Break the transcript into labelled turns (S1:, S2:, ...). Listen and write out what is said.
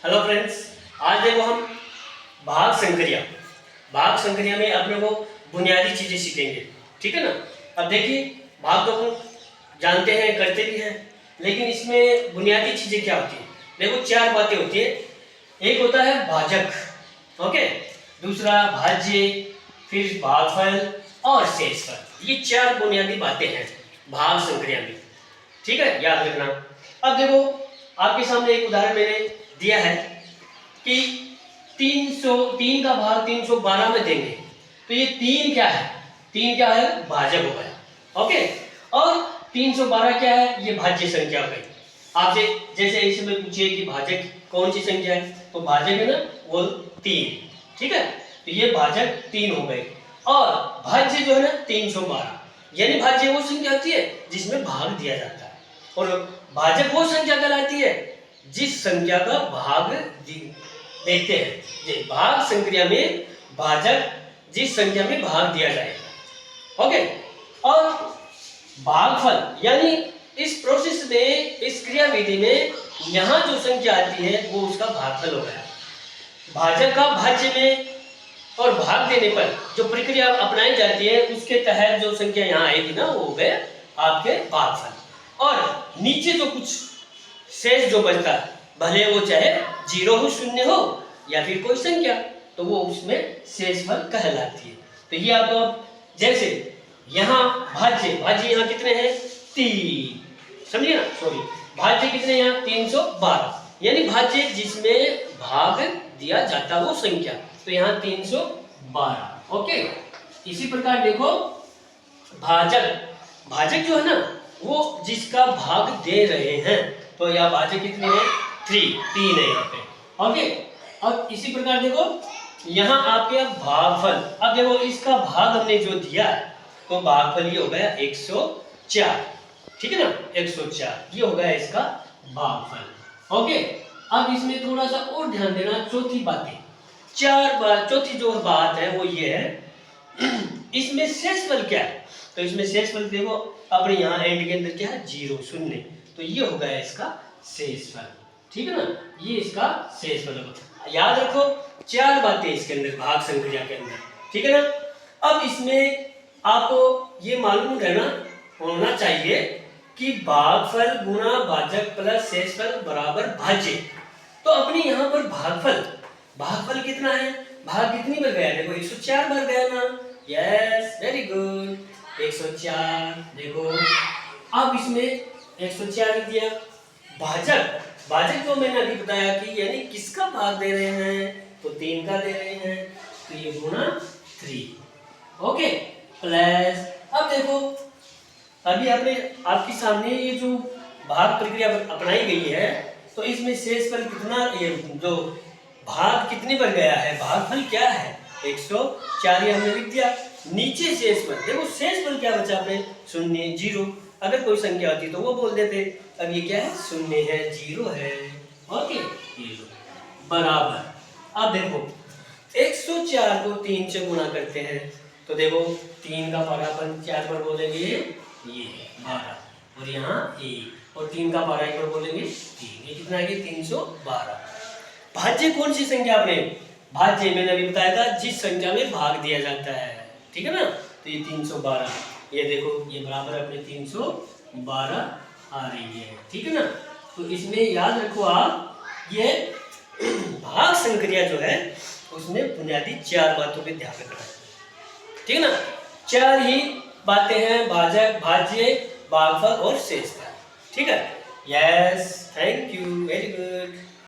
S1: Hello friends, आज देखो हम भाग संक्रिया में अपने को बुनियादी चीज़ें सीखेंगे। ठीक है ना। अब देखिए, भाग तो हम जानते हैं, करते भी हैं, लेकिन इसमें बुनियादी चीज़ें क्या होती हैं? देखो, चार बातें होती है। एक होता है भाजक, ओके, दूसरा भाज्य, फिर भागफल और शेषफल। ये चार बुनियादी बातें हैं भाग संक्रिया में। ठीक है, याद रखना। अब देखो, आपके सामने एक उदाहरण मैंने दिया है कि 303 का भाग 312 में देंगे, तो ये तीन क्या है? तीन क्या है? भाजक हो गया, ओके। और 312 क्या है? ये भाज्य संख्या हो गई। आपसे जैसे इसमें पूछिए कि भाजक कौन सी संख्या है, तो भाजक है ना वो तीन। ठीक है, तो ये भाजक तीन हो गए। और भाज्य जो है ना 312, यानी भाज्य वो संख्या होती है जिसमें भाग दिया जाता है, और भाजक वो संख्या कहलाती है जिस संख्या का भाग देते हैं। ये भाग संक्रिया में भाजक जिस संख्या में भाग दिया जाएगा, ओके। और भागफल यानी इस प्रोसेस में, इस क्रिया विधि में यहाँ जो संख्या आती है वो उसका भागफल हो गया। भाजक का भाज्य में और भाग देने पर जो प्रक्रिया अपनाई जाती है उसके तहत जो संख्या यहाँ आएगी ना, वो हो गए आपके भागफल। और नीचे जो कुछ शेष जो बचता है, भले वो चाहे जीरो हो, शून्य हो, या फिर कोई संख्या, तो वो उसमें शेषफल कहलाती है। तो ये आप जैसे यहाँ भाज्य यहाँ कितने हैं? तीन, समझिए ना, सॉरी, भाज्य कितने यहाँ? 312, यानी भाज्य जिसमें भाग दिया जाता वो संख्या, तो यहाँ 312, ओके। इसी प्रकार देखो, भाजक जो है ना वो जिसका भाग दे रहे हैं, तो यहाँ भाजक कितने हैं? तीन है यहाँ पे, ओके। और इसी प्रकार देखो, यहाँ आपके भागफल, अब देखो इसका भाग हमने जो दिया है, तो भागफल ये हो गया 104। ठीक है ना, 104 ये हो गया इसका भागफल, ओके। अब इसमें थोड़ा सा और ध्यान देना, चौथी जो बात है वो ये है इसमें शेषफल क्या है? तो इसमें शेषफल देखो, अपने यहाँ एंड के अंदर क्या है? जीरो, शून्य, तो ये हो गया इसका शेषफल। ठीक है ना, ये इसका शेषफल होगा। याद रखो, चार बातें इसके अंदर भाग संक्रिया के अंदर। ठीक है ना। अब इसमें आपको ये मालूम होना चाहिए कि भागफल गुना भाजक प्लस शेषफल बराबर भाज्य। तो अपने यहाँ पर भागफल कितना है? भाग कितनी बार गया? देखो 104 बार गया ना। Yes, very good, 104। देखो, अब इसमें 104 लिख दिया। भाजक जो मैंने अभी बताया कि यानी किसका भाग दे रहे हैं, तो 3 का दे रहे हैं, तो ये गुना 3, ओके, प्लस। अब देखो, अभी आपके सामने ये जो भाग प्रक्रिया अपनाई गई है, तो इसमें शेषफल कितना, ये जो भाग कितनी बार गया है, भागफल क्या है? 104, ये हमने लिख दिया। नीचे शेषफल देखो, शेषफल क्या बचा अपने? शून्य, जीरो। अगर कोई संख्या होती तो वो बोल देते। अब ये क्या है? शून्य है, जीरो है, ओके, बराबर। अब देखो 104 को 3 से गुणा करते हैं, तो देखो 3 का पारा अपन 4 पर बोलेंगे ये 12, और यहाँ 1, और 3 का पारा 1 पर बोलेंगे 3, ये कितना है? 312। भाज्य कौन सी संख्या? आपने भाज्य मैंने अभी बताया था जिस संख्या में भाग दिया जाता है। ठीक है ना, तो ये 312, ये देखो ये बराबर अपने 312 आ रही है। ठीक है ना, तो इसमें याद रखो आप, ये भाग संक्रिया जो है उसमें बुनियादी चार बातों पे ध्यान रखना है। ठीक है ना, चार ही बातें हैं, भाजक, भाज्य, भागफल और शेषफल। ठीक है, yes, thank you, very good.